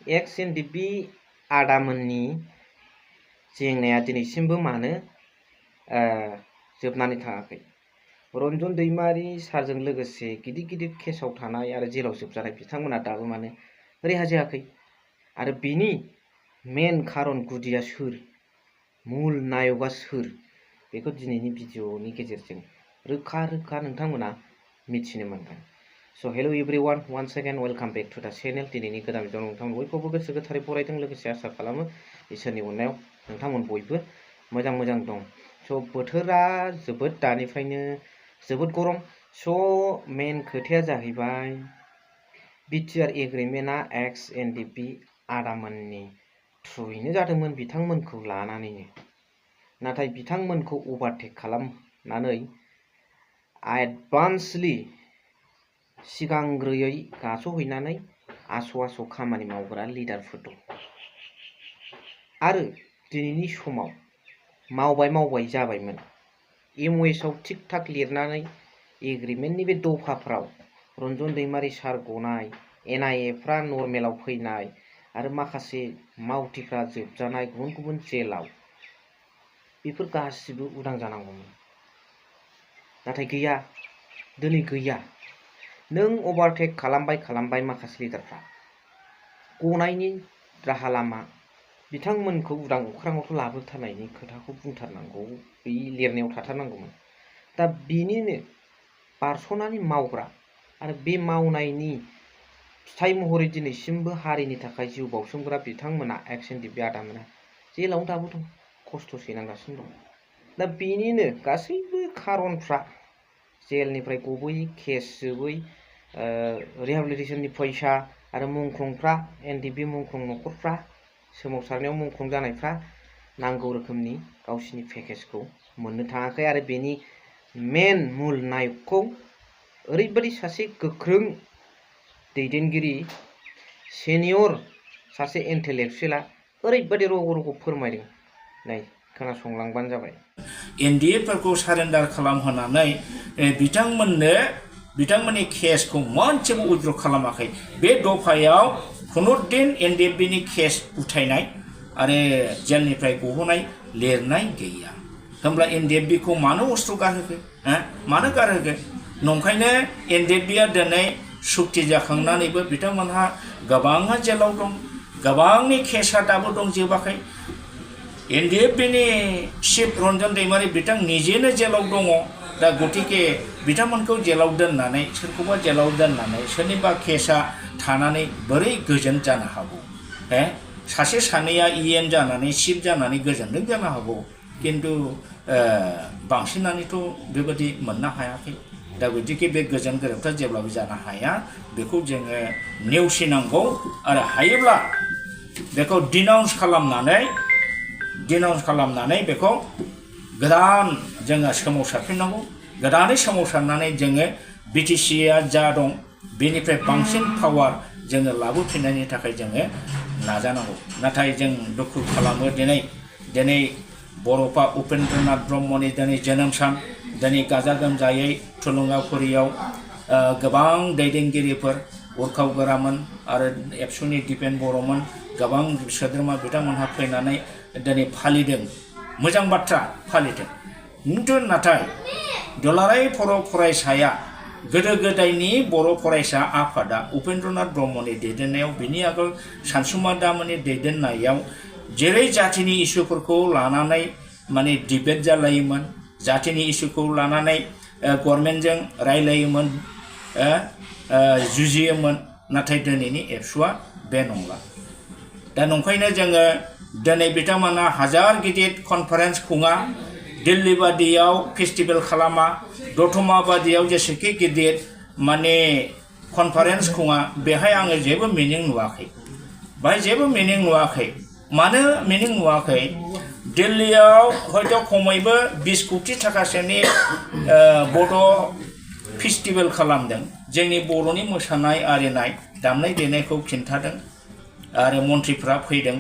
एक्स एनडिपि आदामोननि जेंनाया दिनैसिमबो मानो जोबनानै थाङाखै। रन्जन दैमारि सारजों लोगोसे गिदिर गिदिर केसाव थानाय आरो जेलाव जोबजानाय बिथांमोना दाबो मानो रेहा जायाखै आरो बेनि मेन खारन गुदिया सोर, मुल नायकआ सोर, बेखौ दिनैनि भिडिअनि गेजेरजों रोखा रोखा नोंथांमोना मिथिनो मोनगोन। So' hello' everyone, once again welcome back to the channel. दिनैनि गोदान भिडिअ नोंथांमोन बयखौबो गोसो गोथारै बरायदों, लोगोसे आसा खालामो इसोरनि अननायाव नोंथांमोन बयबो मोजां दं। स' बोथोरा जोबोद दानिफ्रायनो जोबोद गरम। स' मेन खोथाया जाहैबाय बिटिआर एग्रिमेन्टआ एक्स एनडिपि आदामोननि थ्रुयैनो जादोंमोन, बिथांमोनखौ लानानैनो। नाथाय बिथांमोनखौ अभारटेक खालामनानै एडभान्सलि सिगांग्रोयै गास'हैनानै आस' खामानि मावग्रा लिडारफोर दं आरो दिनैनि समाव मावबाय जाबायमोन। एमअएसआव थिक थाक लिरनानै एग्रिमेन्टनि बे दफाफ्राव रन्जन दैमारि सार गनाय, एनआइएफ्रा नर्मेलाव फैनाय आरो माखासे मावथिफ्रा जोबजानाय गुबुन जेलाव, बेफोर गासिबो उदां जानांगौमोन। नाथाय गैया, दिनै गैया। नों अभारटेक खालामबाय माखासे लिडारफ्रा। गनायनि राहा लामा, बिथांमोनखौ उदां अख्राङावथ' लाबोथारनायनि खोथाखौ बुंथारनांगौ, बे लिरनायाव थाथारनांगौमोन। दा बेनिनो बारस'नानै मावग्रा आरो बे मावनायनि फिथाइ महरै दिनैसिमबो हारिनि थाखाय जिउ बाउसोमग्रा बिथांमोना एक्स एनडिपि आदामोना जेलावनो दाबो दं, खस्थ' सैनांगासिनो दं। दा बेनिनो गासैबो खारनफ्रा जेलनिफ्राय गबोयै, केस जोबै, रिहेबिलिटेसननि फैसा आरो मुंख्लंफ्रा, एनडिपि मुंख्लं न'खरफ्रा, सोमावसारनायाव मुंख्लं जानायफ्रा नांगौ रोखोमनि गावसिनि पेकेजखौ मोननो थाङाखै आरो बेनि मेन मुल नायकखौ ओरैबायदि सासे गोख्रों दैदेनगिरि, सेनियर सासे इन्टेलेक्सुयेला ओरैबायदि रग' फोरमायदों। नै खोनासंलांबानो जाबाय। एनडिएफोरखौ सारेन्डार खालामहोनानै बिथांमोननि केसखौ मोनसेबो उइथड्र खालामाखै। बे दफायाव खुनुदिन एनडिएफबिनि केस उथायनाय आरो जेलनिफ्राय गहोनाय लिरनाय गैया। होमब्ला एनडिएफबिखौ मानो अस्त्र गारहोखो? मानो गारहोखो? नंखायनो एनडिएफबिया दिनै सुक्ति जाखांनानैबो बिथांमोनहा गोबाङा जेलाव दं, गोबांनि केसआ दाबो दं, जोबाखै। एनडिएफबिनि चिफ रन्जन दैमारि बिथां निजेनो जेलाव दङ। दा गतिके बिथांमोनखौ जेलाव दोननानै, सोरखौबा जेलाव दोननानै सोरनिबा केसआ थानानै बोरै गोजोन जानो हागौ? सासे सानैया इएन जानानै चिफ जानानै गोजोनदों जानो हागौ, किन्तु बांसिनानोथ' बेबायदि मोननो हायाखै। दा गतिके बे गोजोन गोरोबथा जेब्लाबो जानो हाया, बेखौ जोङो नेवसिनांगौ आरो हायोब्ला बेखौ डिनाउन्स खालामनानै बेखौ गोदान जोङो सोमावसारफिननांगौ। गोदानै सोमावसारनानै जोङो बिटिसिआ जा दं बेनिफ्राय बांसिन पावार जोङो लाबोफिननायनि थाखाय जोङो नाजानांगौ। नाथाय जों दुखु खालामो, दिनै बर'फा उपेन्द्रनाथ ब्रह्मनि दिनै जोनोम सान। दिनै गाजा गोमजायै थुलुंगाफुरियाव गोबां दैदेनगिरिफोर, उरखाव गोरामोन आरो एबसुनि दिपेन बर'मोन, गोबां सोद्रोमा बिथांमोनहा फैनानै दिनै फालिदों, मोजां बाथ्रा फालिदों। खिन्थु नाथाय दुलाराय बर' फरायसाया, गोदो गोदायनि बर' फरायसा आफादा उपेन्द्रनाथ ब्रह्मनि दैदेननायाव, बिनि आगोल सानसुमा दामोननि दैदेननायाव जेरै जातिनि इसुफोरखौ लानानै माने डिबेट जालायोमोन, जातिनि इसुखौ लानानै गभर्नमेन्टजों रायलायोमोन, जुजियोमोन, नाथाय दिनैनि एबसुआ बे नंला। दा नंखायनो जोङो दिनै बिथांमोना हाजार गिदिर कनफारेन्स खुङा, दिल्ली बादियाव फेस्टिभेल खालामा, दतमा बादियाव जेसेखि गिदिर माने कनफारेन्स खुङा, बेहाय आङो जेबो मिनिं नुवाखै। बाहाय जेबो मिनिं नुवाखै। मानो मिनिं नुवाखै? दिल्लीयाव हयथ' खमैबो 20 कोटि थाखासोनि बड' फेस्टिभेल खालामदों। जोंनि बर'नि मोसानाय आरिनाय, दामनाय देनायखौ खिन्थादों आरो मन्थ्रिफ्रा फैदों,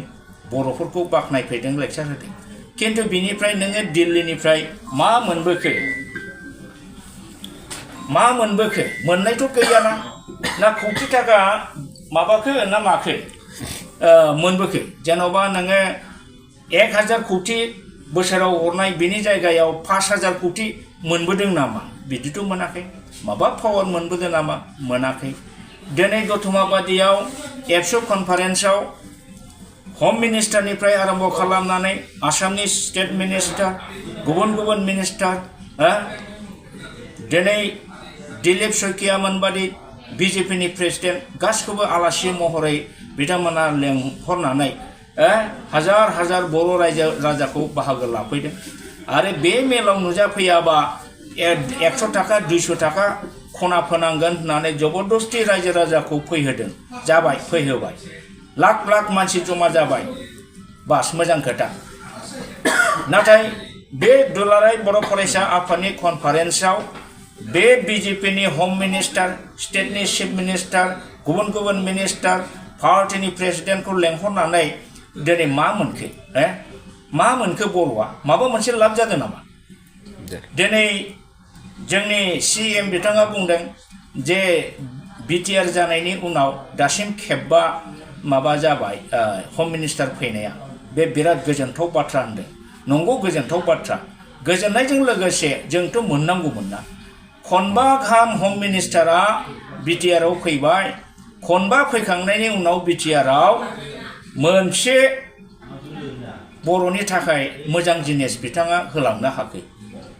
बर'फोरखौ बाख्नायफैदों, लेक्सार होदों। किन्तु बिनिफ्राय नोङो दिल्लीनिफ्राय मा मोनबोखो? मोननायथ' गैयाना। ना कौटि थाखा माबाखो ना माखो? मोनबोखो जेन'बा नोङो 1000 कोटी बोसोराव हरनाय बिनि जायगायाव 5000 कोटी मोनबोदों नामा बिदिथ' मोनाखै माबा पावार मोनबोदों नामा मोनाखै दिनै दतमाबादियाव एबसु कनफारेन्सआव होम मिनिस्टारनिफ्राय आरम्भ खालामनानै आसामनि स्टेट मिनिस्टार गुबुन गुबुन मिनिस्टार दिनै दिलीप शइकियामोनबादि बिजेपिनि प्रेसिडेन्ट गासिखौबो आलासि महरै बिथांमोना लेंहरनानै हाजार हाजार बर' रायजो राजाखौ बाहागो लाफैदों आरो बे मेलाव नुजाफैयाबा 100 थाखा 200 थाखा खना फोनांगोन होननानै जबरदस्ति रायजो राजाखौ फैहोदों जाबाय फैहोबाय लाख लाख मानसि जमा जाबाय बास मोजां खोथा नाथाय बे दुलाराय बर' फरायसा आफादनि कनफारेन्सआव बे बिजेपिनि होम मिनिस्टार स्टेटनि चिफ मिनिस्टार गुबुन गुबुन मिनिस्टार पार्टीनि प्रेसिडेन्टखौ लेंहरनानै दिनै मा मोनखो बर'आ माबा मोनसे लाब जादों नामा दिनै जोंनि सीएम बिथाङा बुंदों जे बिटिआर जानायनि उनाव दासिम खेबबा माबा जाबाय होम मिनिस्टार फैनाया बे बिराद गोजोनथाव बाथ्रा होनदों नंगौ गोजोनथाव बाथ्रा गोजोननायजों लोगोसे जोंथ' मोननांगौमोन ना खनबा गाहाम होम मिनिस्टारा बिटिआरआव फैबाय खनबा फैखांनायनि उनाव बिटिआरआव मोनसे बर'नि थाखाय मोजां जिनिस बिथाङा होलांनो हायाखै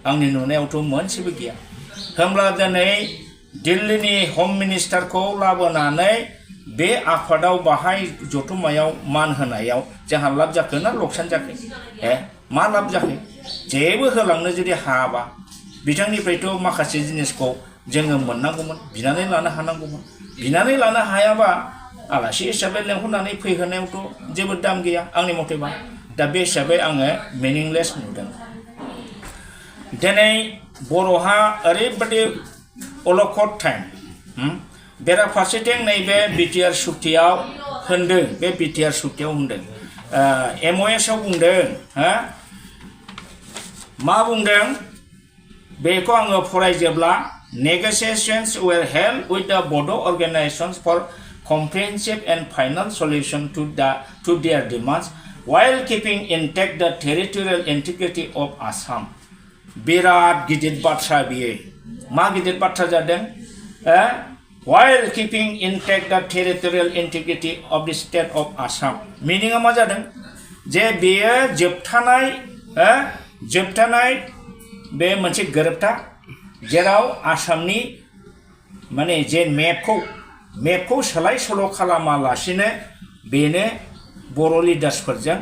आंनि नुनायावथ' मोनसेबो गैया होमब्ला दिनै दिल्लीनि होम मिनिस्टारखौ लाबोनानै बे आफादाव बाहाय जथुम्मायाव मान होनायाव जोंहा लाब जाखो ना लकसान जाखो मा लाब जाखो जेबो होलांनो जुदि हायाबा बिथांनिफ्रायथ' माखासे जिनिसखौ जोङो मोननांगौमोन बिनानै लानो हानांगौमोन बिनानै लानो हायाबा आलासि हिसाबै लेंहरनानै फैहोनायावथ' जेबो दाम गैया आंनि मथेबा दा बे हिसाबै आङो मिनिंलेस नुदों दिनै बर'हा ओरैबायदि अलखद टाइम बेराफारसेथिं नैबे बिटिआर सुक्तियाव होनदों बे बिटिआर सुक्तियाव होनदों एमअएसआव बुंदों मा बुंदों बेखौ आङो फरायजोबला negotiations were held with the Bodo organizations for comprehensive and final solution to their demands while keeping intact the territorial integrity of Assam बिराद गिदिर बाथ्रा बियो मा गिदिर बाथ्रा जादों while keeping intact the territorial integrity of the state of Assam meaning मा जादों जे बेयो जोबथानाय बे मोनसे गोरोबथा जेराव आसामनि माने जे मेपखौ सोलाय सोल' खालामालासिनो बेनो बर' लिडार्सफोरजों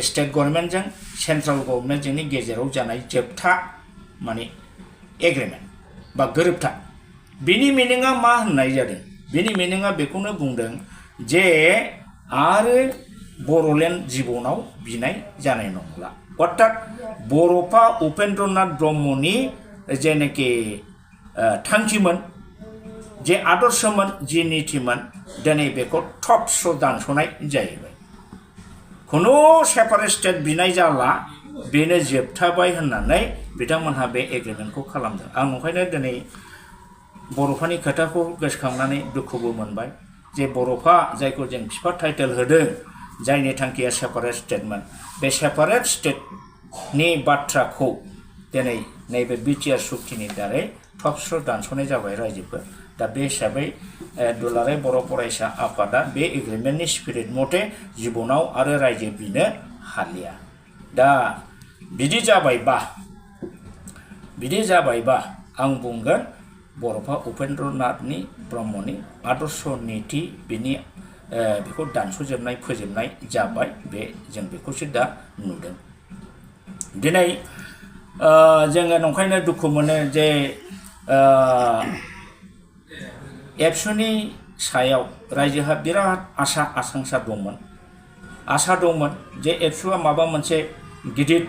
स्टेट गभर्नमेन्टजों सेन्ट्रेल गभर्नमेन्टजोंनि गेजेराव जानाय जोबथा माने एग्रिमेन्ट बा गोरोबथा बिनि मिनिङा मा होननाय जादों बिनि मिनिङा बेखौनो बुंदों जे आरो बर'लेण्ड जिबनाव बिनाय जानाय नंला अर्थात बर'फा उपेन्द्रनाथ ब्रह्मनि जेनाखि थांखिमोन जे आदर्शमोन जे नीतिमोन दिनै बेखौ थबस्र दानस'नाय जाहैबाय खुनु सेपारेट स्टेट बिनाय जाला बेनो जोबथाबाय होननानै बिथांमोनहा बे एग्रिमेन्टखौ खालामदों आं ओंखायनो दिनै बर'फानि खोथाखौ गोसोखांनानै दुखुबो मोनबाय जे बर'फा जायखौ जों बिफा टाइटेल होदों जायनि थांखिया सेपारेट स्टेटमोन बे सेपारेट स्टेटनि बाथ्राखौ दिनै नैबे बिटिआर सुक्तिनि दारै थबस्र दानस'नाय जाबाय रायजोफोर दा बे हिसाबै दुलाराय बर' फरायसा आफादा बे एग्रिमेन्टनि स्पिरिट मथे जिबनाव आरो रायजो बिनो हालिया दा बिदि जाबायबा आं बुंगोन बर'फा उपेन्द्रनाथनि ब्रह्मनि आदर्श नीति बिनि बेखौ दानस'जोबनाय फोजोबनाय जाबाय बे जों बेखौसो दा नुदों दिनै जोङो नंखायनो दुखु मोनो जे एबसुनि सायाव रायजोहा बिराद आकांक्षा दंमोन जे एबसुआ माबा मोनसे गिदिर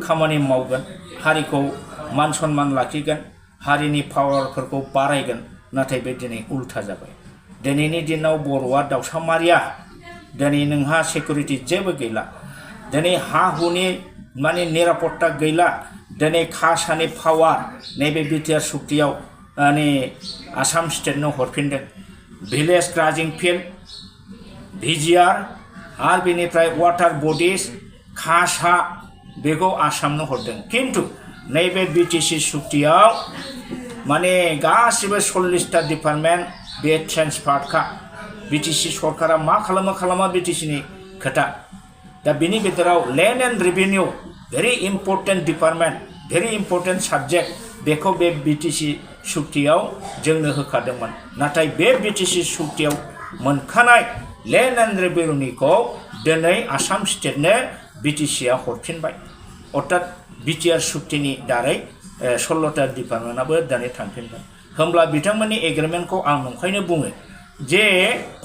खामानि मावगोन हारिखौ मान सन्मान लाखिगोन हारिनि पावारफोरखौ बारायगोन नाथाय बे दिनै उल्था जाबाय दिनैनि दिनाव बर'आ दाउसामारिया दिनै नोंहा सिकिउरिटि जेबो गैला दिनै हा हुनि माने निरापत्ता गैला दिनै कासानि पावार नैबे बिटिआर सुक्तियाव माने आसाम स्टेटनो हरफिनदों भिलेज ग्राजिं फिल्ड भिजिआर आरो बेनिफ्राय वाटार बडिज खासा बेखौ आसामनो हरदों खिन्थु नैबे बिटिसि सुक्तियाव माने गासिबो 40टा डिपार्टमेन्ट बे ट्रेन्सफार्डखा बिटिसि सरकारा मा खालामा बिटिसिनि खोथा दा बिनि गेजेराव land and revenue very important department very important subject बेखौ बे बिटिसि सुक्तियाव जोंनो होखादोंमोन नाथाय बे बिटिसि सुक्तियाव मोनखानाय लेन्ड एन्ड रेभिनिउखौ दिनै आसाम स्टेटनो बिटिसिआ हरफिनबाय अर्थात बिटिआर सुक्तिनि दारै 16टा डिपार्टमेन्टआबो दिनै थांफिनबाय होमब्ला बिथांमोननि एग्रिमेन्टखौ आं नंखायनो बुङो जे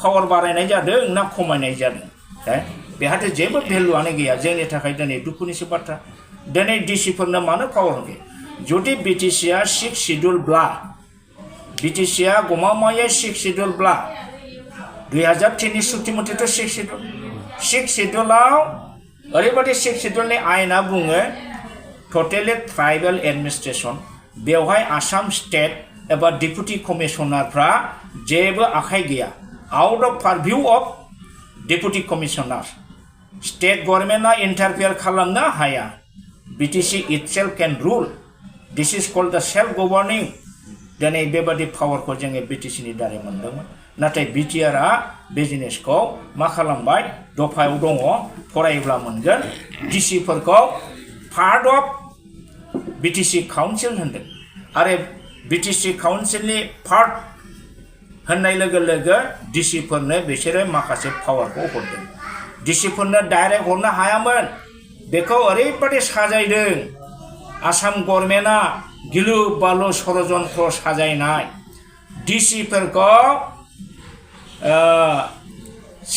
पावार बारायनाय जादों ना खमायनाय जादों बेहाथ' जेबो भेलुआनो गैया जोंनि थाखाय दिनै दुखुनिसो बाथ्रा दिनै डिसिफोरनो मानो पावार होयो जुदि बिटिसिआ 6 शिड्युलब्ला बिटिसिआ गमामायै 6 शिड्युलब्ला 2003 नि सुक्ति मथेथ' 6 शिड्युलाव ओरैबायदि 6 शिड्युलनि आयेना बुङो टटेलि ट्राइबेल एडमिनिस्ट्रेशन बेवहाय आसाम स्टेट एबा डिपुटि कमिशनारफ्रा जेबो आखाइ गैया out of purview of deputy commissioner state गभर्नमेन्टआ इन्टारफेयार खालामनो हाया बिटिसि itself can rule this is called the self governing दिनै बेबादि पावारखौ जोङो बिटिसिनि दारै मोनदोंमोन नाथाय बिटिआरआ बे जिनिसखौ मा खालामबाय दफायाव दङ फरायोब्ला मोनगोन डिसिफोरखौ पार्ट अफ बिटिसि काउन्सिल होनदों आरो बिटिसि काउन्सिलनि पार्ट होननाय लोगो लोगो डिसिफोरनो बिसोरो माखासे पावारखौ हरदों डिसिफोरनो डाइरेक्ट हरनो हायामोन बेखौ ओरैबायदि साजायदों आसाम गभर्नमेन्टआ गिलु बालु षड़यन्त्र साजायनाय डिसिफोरखौ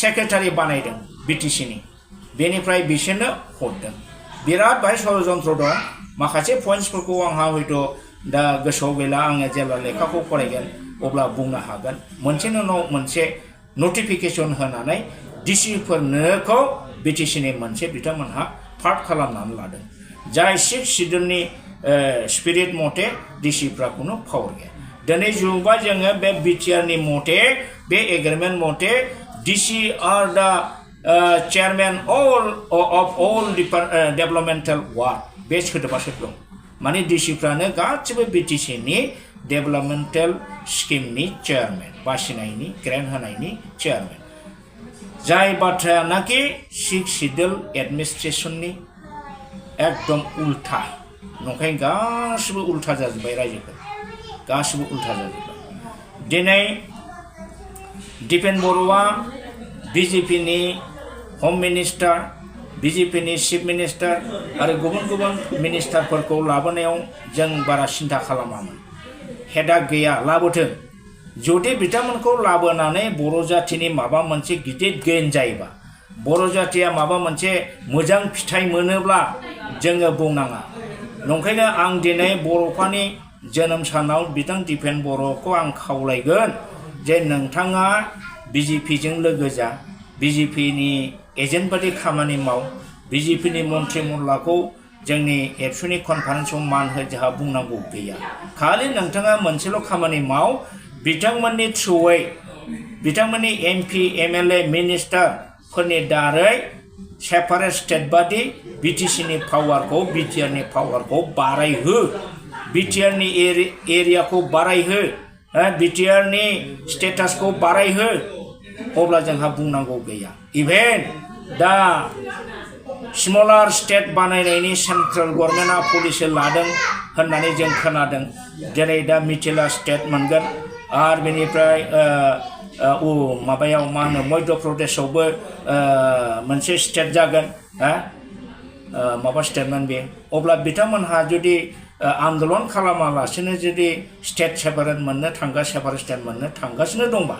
सेक्रेटारि बानायदों बिटिसिनि बेनिफ्राय बिसोरनो हरदों बिराद बाहाय षड़यन्त्र दं माखासे पइन्ट्सफोरखौ आंहा हयथ' दा गोसोआव गैला आङो जेब्ला लेखाखौ फरायगोन अब्ला बुंनो हागोन मोनसेनि उनाव मोनसे नटिफिकेसन होनानै डिसिफोरनोखौ बिटिसिनि मोनसे बिथांमोनहा पार्ट खालामनानै लादों जाय 6 शिड्युलनि स्पिरिट मथे डिसिफ्रा खुनु पावार गैया दिनै जुबा जोङो बे बिटिआरनि मथे बे एग्रिमेन्ट मथे डिसि आर द चेयारमेन अफ अल डेभेलपमेन्टेल वार्ड बे सोदोबासो दं माने डिसिफ्रानो गासिबो बिटिसिनि डेभेलपमेन्टेल स्किमनि चेयारमेन बासिनायनि ग्रेन्ट होनायनि चेयारमेन जाय बाथ्रायानाखि 6 शिड्युल एडमिनिस्ट्रेशननि एकदम उल्था नंखाय गासिबो उल्था जाजोब्बाय रायजोफोर गासिबो उल्था जाजोब्बाय दिनै दिपेन बर'आ बिजेपिनि हम मिनिस्टार बिजेपिनि चिफ मिनिस्टार आरो गुबुन गुबुन मिनिस्टारफोरखौ लाबोनायाव जों बारा सिन्था खालामामोन हेडाक गैया लाबोथों जुदि बिथांमोनखौ लाबोनानै बर' जाथिनि माबा मोनसे गिदिर गेन जायोबा बर' जाथिया माबा मोनसे मोजां फिथाइ मोनोब्ला जोङो बुंनाङा नंखायनो आं दिनै बर'फोरनि जोनोम सानाव बिथां दिपेन बर'खौ आं खावलायगोन जे नोंथाङा बिजेपिजों लोगो जा बिजेपिनि एजेन्ट बादि खामानि माव बिजेपिनि मन्त्रि मल्लाखौ जोंनि एबसुनि कनफारेन्सआव मान हो जोंहा बुंनांगौ गैया खालि नोंथाङा मोनसेल' खामानि माव बिथांमोननि थ्रुयै बिथांमोननि एमपि एमएलए मिनिस्टारफोरनि दारै सेपारेट स्टेट बादि बिटिसिनि पावारखौ बिटिआरनि पावारखौ बारायहो बिटिआरनि एरियाखौ बारायहो बिटिआरनि स्टेटासखौ बारायहो अब्ला जोंहा बुंनांगौ गैया इभेन दा स्मलार स्टेट बानायनायनि सेन्ट्रेल गभर्नमेन्टआ पलिसि लादों होननानै जों खोनादों जेरै दा मिथिला स्टेट मोनगोन आरो बेनिफ्राय माबायाव मा होनो मध्य प्रदेशआवबो मोनसे स्टेट जागोन माबा स्टेटमोन बे अब्ला बिथांमोनहा जुदि आन्दलन खालामालासिनो जुदि स्टेट सेपारेट मोननो सेपारेट स्टेट मोननो थांगासिनो दंबा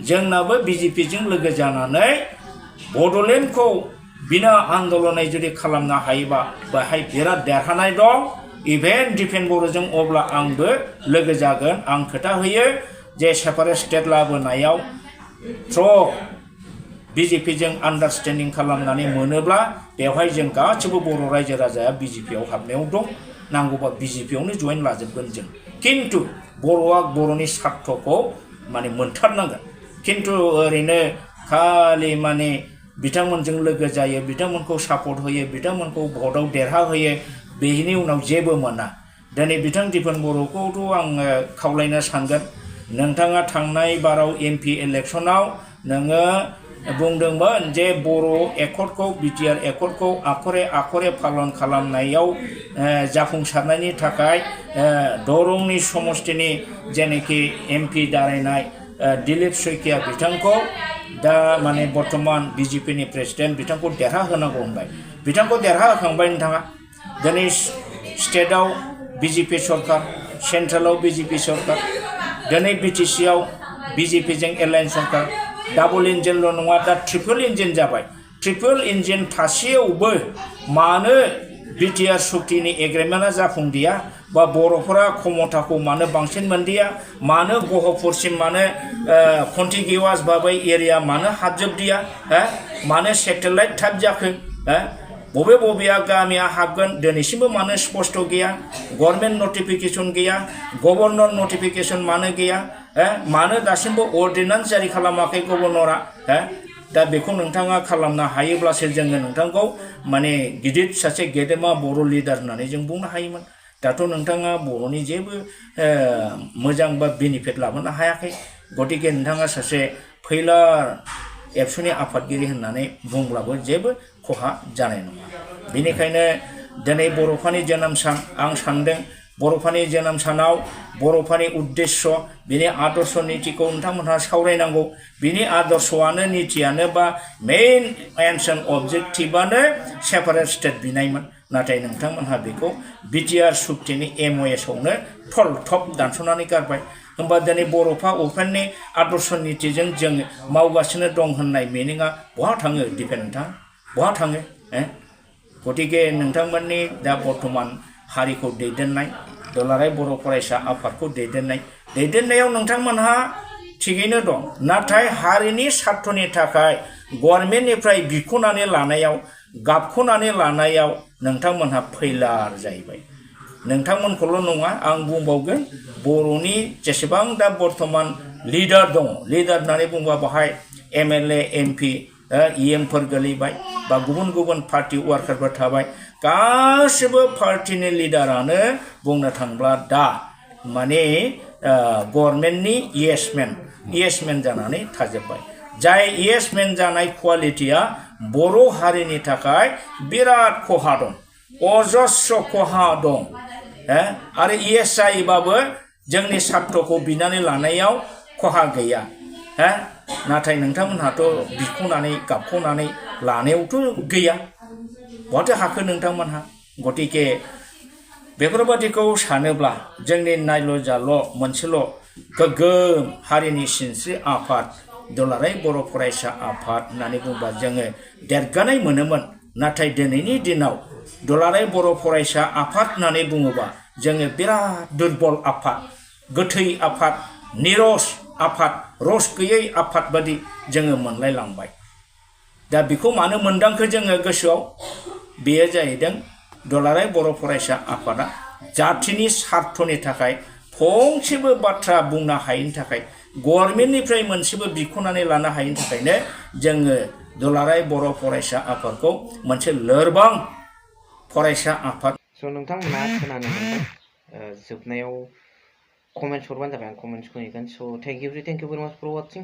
जोंनाबो बिजेपिजों लोगो जानानै बड'लेण्डखौ बिना आन्दलनै जुदि खालामनो हायोबा बेहाय बिराद देरहानाय दं इभेन दिपेन बर'जों अब्ला आंबो लोगो जागोन आं खोथा होयो जे सेपारेट स्टेट लाबोनायाव बिजेपिजों आन्डारस्टेन्डिं खालामनानै मोनोब्ला बेवहाय जों गासिबो बर' रायजो राजाया बिजेपियाव हाबनायाव दं नांगौबा बिजेपियावनो जइन लाजोबगोन जों खिन्थु बर'आ बर'नि स्वार्थखौ माने मोनथारनांगोन खिन्थु ओरैनो खालि माने बिथांमोनजों लोगो जायो बिथांमोनखौ सापर्ट होयो बिथांमोनखौ भटआव देरहाहोयो बेनि उनाव जेबो मोना दिनै बिथां दिपेन बर'खौथ' आङो खावलायनो सानगोन नोंथाङा थांनाय बाराव MP इलेक्सनाव नोङो बुंदोंमोन जे बर' एकर्डखौ बिटिआर एकर्डखौ आखरे आखरे पालन खालामनायाव जाफुंसारनायनि थाखाय दरंनि समष्टिनि जेनेखि MP दारायनाय दिलीप शइकिया बिथांखौ दा माने बर्तमान BJPनि प्रेसिडेन्ट बिथांखौ देरहाहोनांगौ होनबाय बिथांखौ देरहाहोखांबाय नोंथाङा दिनै स्टेटआव BJP सरकार सेन्ट्रेलाव BJP सरकार दिनै BTCआव BJPजों एलायन्स सरकार डाबल इन्जिनल' नङा दा ट्रिपल इन्जिन जाबाय ट्रिपल इन्जिन थासेयावबो मानो बिटिआर सुक्तिनि एग्रिमेन्टआ जाफुंदिया बा बर'फोरा क्षमताखौ मानो बांसिन मोनदिया मानो गहपुरसिम मानो कन्टिगिउवास भाबै एरिया मानो हाबजोबदिया मानो सेटेलाइट टाइप जाखो बबे बबेया गामिया हाबगोन दिनैसिमबो मानो स्पष्ट गैया गभर्नमेन्ट नटिफिकेसन गैया गभर्नर नटिफिकेसन मानो गैया मानो दासिमबो अर्डिनेन्स जारि खालामाखै गभर्नरा दा बेखौ नोंथाङा खालामनो हायोब्लासो जोङो नोंथांखौ माने गिदिर सासे गेदेमा बर' लिडार होननानै जों बुंनो हायोमोन दाथ' नोंथाङा बर'नि जेबो मोजां बा बेनिफिट लाबोनो हायाखै गतिके नोंथाङा सासे फैलार एबसुनि आफादगिरि होननानै बुंब्लाबो जेबो खहा जानाय नङा बेनिखायनो दिनै बर'फानि जोनोम सान आं सानदों बर'फानि जोनोम सानाव बर'फानि उद्देश्य बिनि आदर्श नीतिखौ नोंथांमोनहा सावरायनांगौ बिनि आदर्शआनो नीतियानो बा मेइन एम्स एन्ड अबजेक्टिभआनो सेपारेट स्टेट बिनायमोन नाथाय नोंथांमोनहा बेखौ बिटिआर सुक्तिनि MOSआवनो थल थप दानस'नानै गारबाय होमबा दिनै बर'फा उपेननि आदर्श नीतिजों जों मावगासिनो दं होननाय मिनिङा बहा थाङो दिपेन नोंथां बहा थाङो गतिके नोंथांमोननि दा बर्तमान हारिखौ दैदेननाय दुलाराय बर' फरायसा आफादखौ दैदेननायाव नोंथांमोनहा थिगैनो दं नाथाय हारिनि स्वार्थनि थाखाय गभर्नमेन्टनिफ्राय बिख'नानै लानायाव गाबख'नानै लानायाव नोंथांमोनहा फैलार जाहैबाय नोंथांमोनखौल' नङा आं बुंबावगोन बर'नि जेसेबां दा बर्तमान लिडार दङ लिडार होननानै बुंबा बाहाय MLA MP EMफोर गोलैबाय बा गुबुन गुबुन पार्टी वार्कारफोर थाबाय गासिबो पार्टीनि लिडारानो बुंनो थांब्ला दा माने गभर्नमेन्टनि येसमेन जानानै थाजोब्बाय जाय येसमेन जानाय क्वालिटिया बर' हारिनि थाखाय बिराद खहा दं अजस्र खहा दं आरो येस जायोबाबो जोंनि स्वार्थखौ बिनानै लानायाव खहा गैया नाथाय नोंथांमोनहाथ' बिख'नानै गाबख'नानै लानायावथ' गैया बहाथो हाखो नोंथांमोनहा गतिके बेफोरबादिखौ सानोब्ला जोंनि नायल' जाल' मोनसेल' गोग्गोम हारिनि सिनस्रि आफाद दुलाराय बर' फरायसा आफाद होननानै बुंबा जोङो देरगानाय मोनोमोन नाथाय दिनैनि दिनाव दुलाराय बर' फरायसा आफाद होननानै बुङोबा जोङो बिराद दुर्बल आफाद गोथै आफाद निरस आफाद रस गैयै आफाद बादि जोङो मोनलायलांबाय दा बेखौ मानो मोनदांखो जोङो गोसोआव बेयो जाहैदों दुलाराय बर' फरायसा आफादा जाथिनि स्वार्थनि थाखाय फंसेबो बाथ्रा बुंनो हायैनि थाखाय गभर्नमेन्टनिफ्राय मोनसेबो बिख'नानै लानो हायैनि थाखायनो जोङो दुलाराय बर' फरायसा आफादखौ मोनसे लोरबां फरायसा आफाद नोंथांमोना खोनानो मोनदों जोबनायाव कमेन्ट्स हरबानो जाबाय आं कमेन्ट्सखौ नेगोन स थेंक इउ भेरि माच फर वाचिं